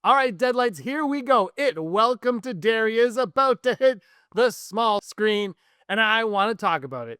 All right, Deadlights, here we go. Welcome to Derry is about to hit the small screen, and I want to talk about it.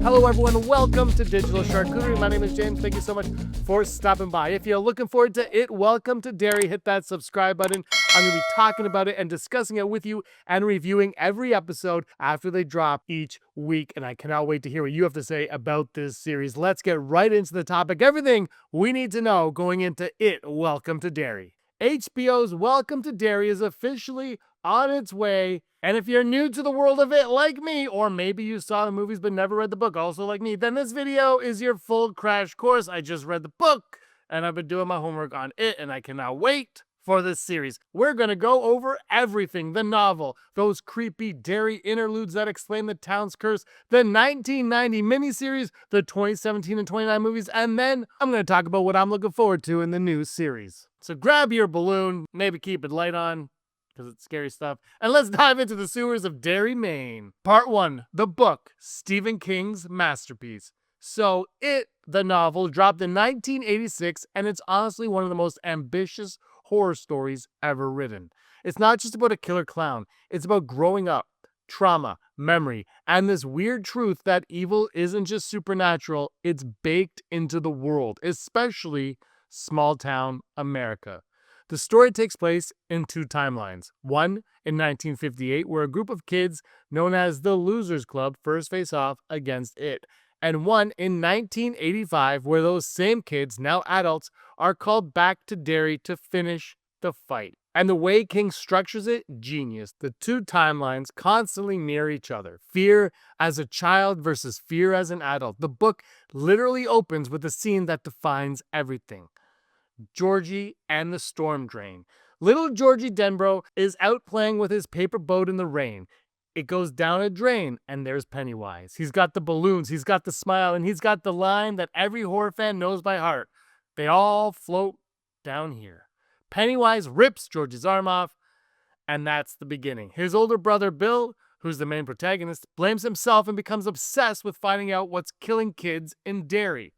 Hello, everyone. Welcome to Digital Charcuterie. My name is James. Thank you so much for stopping by. If you're looking forward to it, welcome to Derry. Hit that subscribe button. I'm going to be talking about it and discussing it with you and reviewing every episode after they drop each week. And I cannot wait to hear what you have to say about this series. Let's get right into the topic. Everything we need to know going into Welcome to Derry. HBO's Welcome to Derry is officially on its way. And if you're new to the world of it like me, or maybe you saw the movies but never read the book also like me, then this video is your full crash course. I just read the book and I've been doing my homework on it, and I cannot wait for this series. We're going to go over everything: the novel, those creepy Derry interludes that explain the town's curse, the 1990 miniseries, the 2017 and 29 movies, and then I'm going to talk about what I'm looking forward to in the new series. So grab your balloon, maybe keep it light on, because it's scary stuff. And let's dive into the sewers of Derry, Maine. Part 1, the book, Stephen King's masterpiece. So the novel, dropped in 1986, and it's honestly one of the most ambitious horror stories ever written. It's not just about a killer clown. It's about growing up, trauma, memory, and this weird truth that evil isn't just supernatural, it's baked into the world, especially small town America. The story takes place in two timelines. One in 1958, where a group of kids known as the Losers Club first face off against it. And one in 1985, where those same kids, now adults, are called back to Derry to finish the fight. And the way King structures it, genius. The two timelines constantly mirror each other. Fear as a child versus fear as an adult. The book literally opens with a scene that defines everything: Georgie and the storm drain. Little Georgie Denbrough is out playing with his paper boat in the rain. It goes down a drain, and there's Pennywise. He's got the balloons, he's got the smile, and he's got the line that every horror fan knows by heart: they all float down here. Pennywise rips Georgie's arm off, and that's the beginning. His older brother Bill, who's the main protagonist, blames himself and becomes obsessed with finding out what's killing kids in Derry.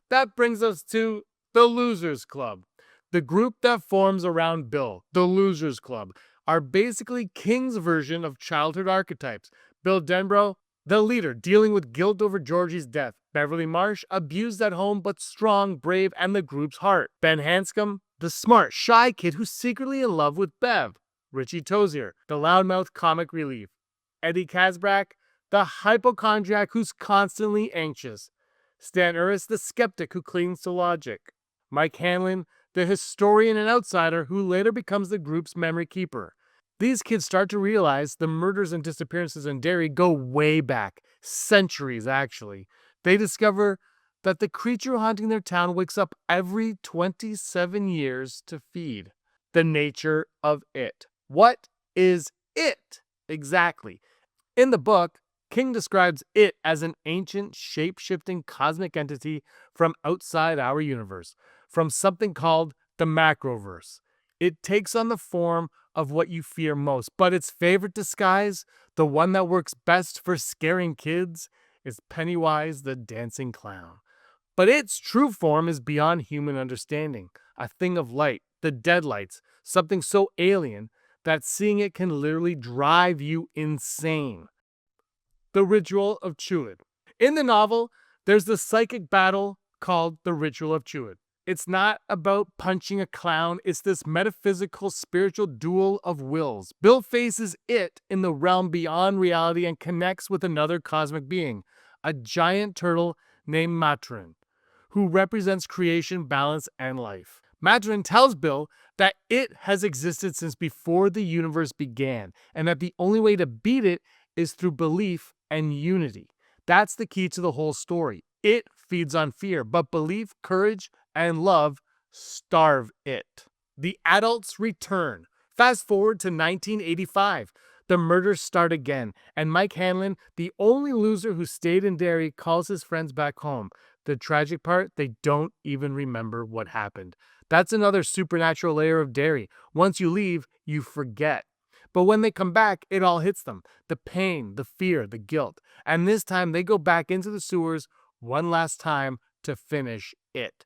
That brings us to the Losers Club. The group that forms around Bill, the Losers Club, are basically King's version of childhood archetypes. Bill Denbrough, the leader, dealing with guilt over Georgie's death. Beverly Marsh, abused at home but strong, brave, and the group's heart. Ben Hanscom, the smart, shy kid who's secretly in love with Bev. Richie Tozier, the loudmouth comic relief. Eddie Kazbrak, the hypochondriac who's constantly anxious. Stan Uris, the skeptic who clings to logic. Mike Hanlon, the historian and outsider who later becomes the group's memory keeper. These kids start to realize the murders and disappearances in Derry go way back, centuries actually. They discover that the creature haunting their town wakes up every 27 years to feed. The nature of it. What is it exactly? In the book, King describes it as an ancient, shape-shifting cosmic entity from outside our universe, from something called the macroverse. It takes on the form of what you fear most, but its favorite disguise, the one that works best for scaring kids, is Pennywise the dancing clown. But its true form is beyond human understanding, a thing of light, the deadlights, something so alien that seeing it can literally drive you insane. The Ritual of Chewit. In the novel, there's the psychic battle called the Ritual of Chewit. It's not about punching a clown, it's this metaphysical, spiritual duel of wills. Bill faces it in the realm beyond reality and connects with another cosmic being, a giant turtle named Matrin, who represents creation, balance, and life. Matrin tells Bill that it has existed since before the universe began, and that the only way to beat it is through belief and unity. That's the key to the whole story. It feeds on fear, but belief, courage, and love starve it. The adults return. Fast forward to 1985. The murders start again, and Mike Hanlon, the only loser who stayed in Derry, calls his friends back home. The tragic part, they don't even remember what happened. That's another supernatural layer of Derry. Once you leave, you forget. But when they come back, it all hits them. The pain, the fear, the guilt. And this time they go back into the sewers one last time to finish it.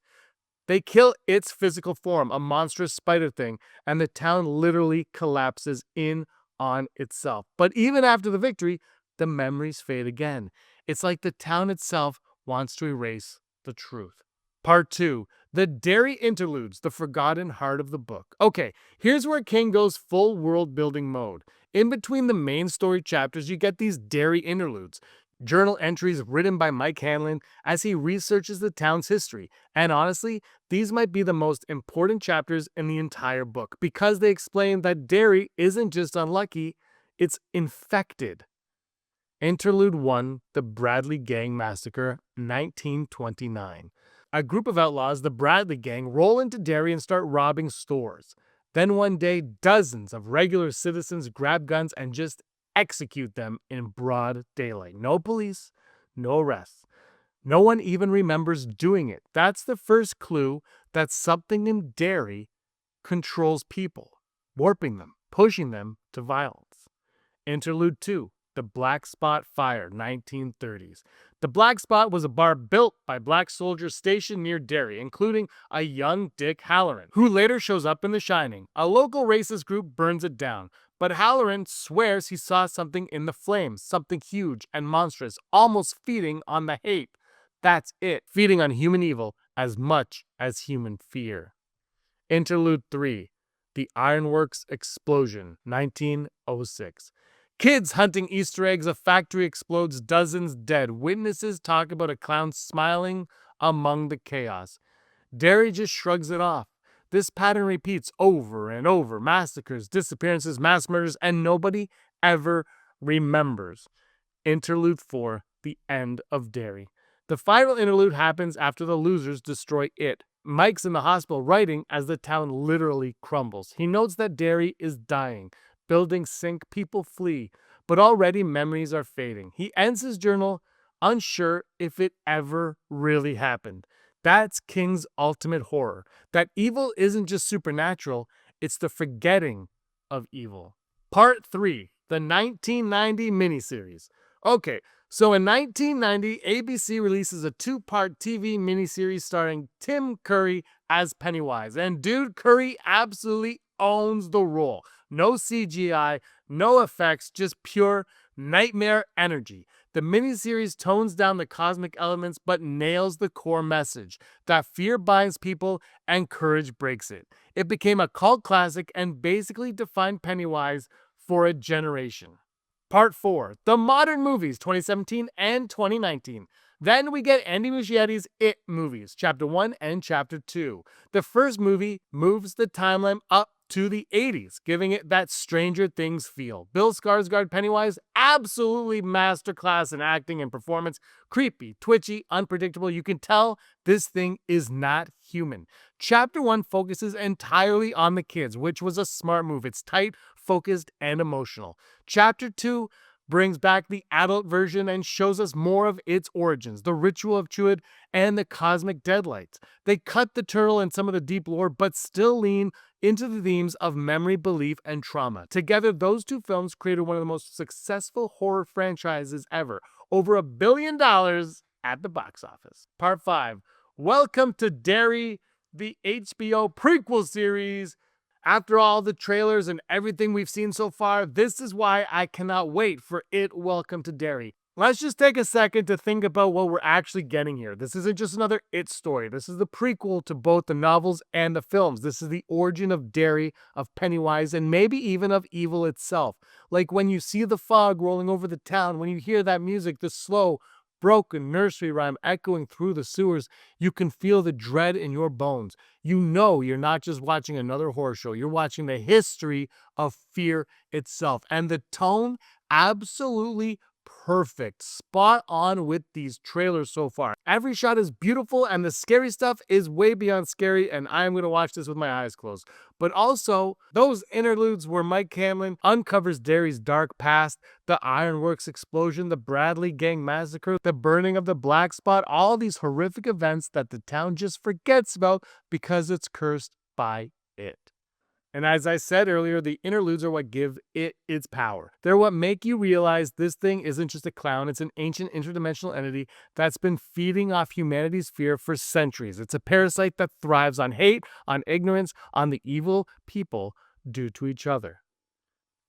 They kill its physical form, a monstrous spider thing, and the town literally collapses in on itself. But even after the victory, the memories fade again. It's like the town itself wants to erase the truth. Part 2. The Derry Interludes, the forgotten heart of the book. Okay, here's where King goes full world building mode. In between the main story chapters, you get these Derry interludes, journal entries written by Mike Hanlon as he researches the town's history. And honestly, these might be the most important chapters in the entire book because they explain that Derry isn't just unlucky, it's infected. Interlude 1, The Bradley Gang Massacre, 1929. A group of outlaws, the Bradley Gang, roll into Derry and start robbing stores. Then one day, dozens of regular citizens grab guns and just execute them in broad daylight. No police, no arrests. No one even remembers doing it. That's the first clue that something in Derry controls people, warping them, pushing them to violence. Interlude 2, The Black Spot Fire, 1930s. The Black Spot was a bar built by black soldiers stationed near Derry, including a young Dick Halloran, who later shows up in The Shining. A local racist group burns it down, but Halloran swears he saw something in the flames, something huge and monstrous, almost feeding on the hate. That's it, feeding on human evil as much as human fear. Interlude 3, The Ironworks Explosion, 1906. Kids hunting Easter eggs, a factory explodes, dozens dead. Witnesses talk about a clown smiling among the chaos. Derry just shrugs it off. This pattern repeats over and over. Massacres, disappearances, mass murders, and nobody ever remembers. Interlude 4, The End of Derry. The final interlude happens after the losers destroy it. Mike's in the hospital writing as the town literally crumbles. He notes that Derry is dying. Buildings sink, people flee, but already memories are fading. He ends his journal unsure if it ever really happened. That's King's ultimate horror. That evil isn't just supernatural, it's the forgetting of evil. Part 3, the 1990 miniseries. Okay, so in 1990, ABC releases a 2-part TV miniseries starring Tim Curry as Pennywise. And dude, Curry absolutely owns the role. No CGI, no effects, just pure nightmare energy. The miniseries tones down the cosmic elements but nails the core message that fear binds people and courage breaks it. It became a cult classic and basically defined Pennywise for a generation. Part 4, the modern movies, 2017 and 2019. Then we get Andy Muschietti's It movies, Chapter 1 and Chapter 2. The first movie moves the timeline up to the 80s, giving it that Stranger Things feel. Bill Skarsgård Pennywise, absolutely masterclass in acting and performance. Creepy, twitchy, unpredictable. You can tell this thing is not human. Chapter 1 focuses entirely on the kids, which was a smart move. It's tight, focused, and emotional. Chapter 2 brings back the adult version and shows us more of its origins, the ritual of Chewed and the cosmic deadlights. They cut the turtle and some of the deep lore, but still lean into the themes of memory, belief, and trauma. Together, those two films created one of the most successful horror franchises ever. Over $1 billion at the box office. Part 5. Welcome to Derry, the HBO prequel series. After all the trailers and everything we've seen so far, this is why I cannot wait for It Welcome to Derry. Let's just take a second to think about what we're actually getting here. This isn't just another It story. This is the prequel to both the novels and the films. This is the origin of Derry, of Pennywise, and maybe even of evil itself. Like when you see the fog rolling over the town, when you hear that music, the slow, broken nursery rhyme echoing through the sewers, you can feel the dread in your bones. You know you're not just watching another horror show, you're watching the history of fear itself. And the tone, absolutely perfect. Spot on with these trailers so far. Every shot is beautiful and the scary stuff is way beyond scary, and I'm going to watch this with my eyes closed. But also, those interludes where Mike Hanlon uncovers Derry's dark past, the Ironworks explosion, the Bradley Gang massacre, the burning of the Black Spot, all these horrific events that the town just forgets about because it's cursed by it. And as I said earlier, the interludes are what give it its power. They're what make you realize this thing isn't just a clown, it's an ancient interdimensional entity that's been feeding off humanity's fear for centuries. It's a parasite that thrives on hate, on ignorance, on the evil people do to each other.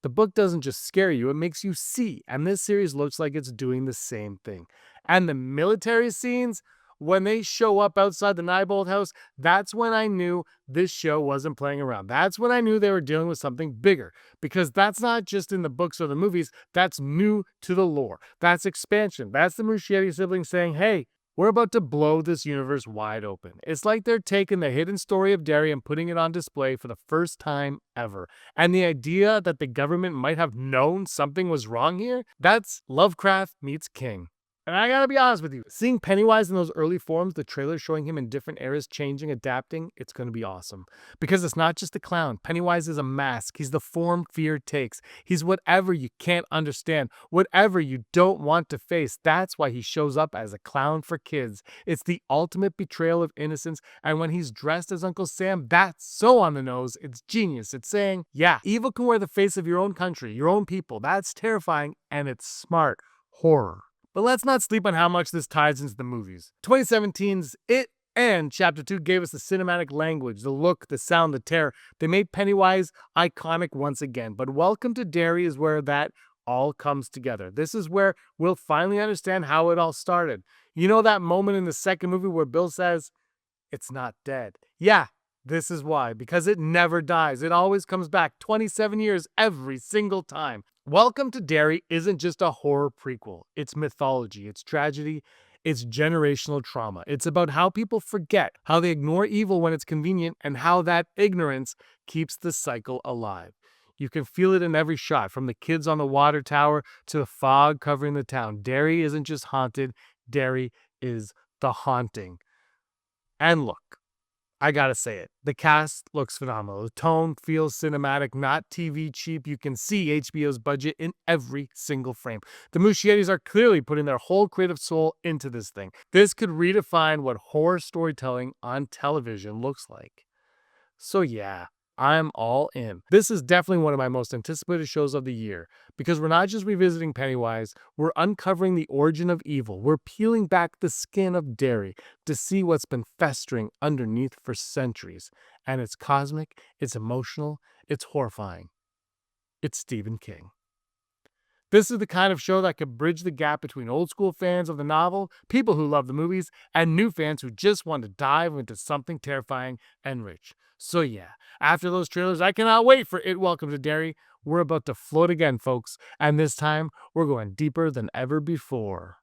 The book doesn't just scare you, it makes you see, and this series looks like it's doing the same thing. And the military scenes, when they show up outside the Neibold house, that's when I knew this show wasn't playing around. That's when I knew they were dealing with something bigger, because that's not just in the books or the movies, that's new to the lore. That's expansion. That's the Muschietti siblings saying, hey, we're about to blow this universe wide open. It's like they're taking the hidden story of Derry and putting it on display for the first time ever. And the idea that the government might have known something was wrong here, that's Lovecraft meets King. And I gotta be honest with you, seeing Pennywise in those early forms, the trailer showing him in different eras, changing, adapting, it's gonna be awesome. Because it's not just a clown. Pennywise is a mask. He's the form fear takes. He's whatever you can't understand, whatever you don't want to face. That's why he shows up as a clown for kids. It's the ultimate betrayal of innocence, and when he's dressed as Uncle Sam, that's so on the nose. It's genius. It's saying, yeah, evil can wear the face of your own country, your own people. That's terrifying, and it's smart horror. But let's not sleep on how much this ties into the movies. 2017's It and Chapter 2 gave us the cinematic language, the look, the sound, the terror. They made Pennywise iconic once again. But Welcome to Derry is where that all comes together. This is where we'll finally understand how it all started. You know that moment in the second movie where Bill says, it's not dead? Yeah, this is why. Because it never dies. It always comes back 27 years every single time. Welcome to Derry isn't just a horror prequel. It's mythology, it's tragedy, it's generational trauma. It's about how people forget, how they ignore evil when it's convenient, and how that ignorance keeps the cycle alive. You can feel it in every shot, from the kids on the water tower to the fog covering the town. Derry isn't just haunted, Derry is the haunting. And look, I gotta say it. The cast looks phenomenal. The tone feels cinematic, not TV cheap. You can see HBO's budget in every single frame. The Muschiettis are clearly putting their whole creative soul into this thing. This could redefine what horror storytelling on television looks like. So yeah, I'm all in. This is definitely one of my most anticipated shows of the year, because we're not just revisiting Pennywise, we're uncovering the origin of evil. We're peeling back the skin of Derry to see what's been festering underneath for centuries. And it's cosmic, it's emotional, it's horrifying. It's Stephen King. This is the kind of show that could bridge the gap between old school fans of the novel, people who love the movies, and new fans who just want to dive into something terrifying and rich. So yeah, after those trailers, I cannot wait for It Welcome to Derry. We're about to float again, folks, and this time we're going deeper than ever before.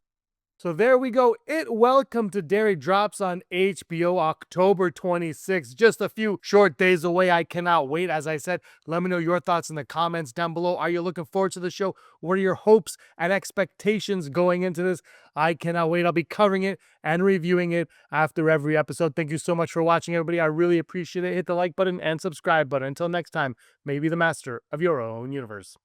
So there we go. It Welcome to Derry drops on HBO October 26th. Just a few short days away. I cannot wait. As I said, let me know your thoughts in the comments down below. Are you looking forward to the show? What are your hopes and expectations going into this? I cannot wait. I'll be covering it and reviewing it after every episode. Thank you so much for watching, everybody. I really appreciate it. Hit the like button and subscribe button. Until next time, may you be the master of your own universe.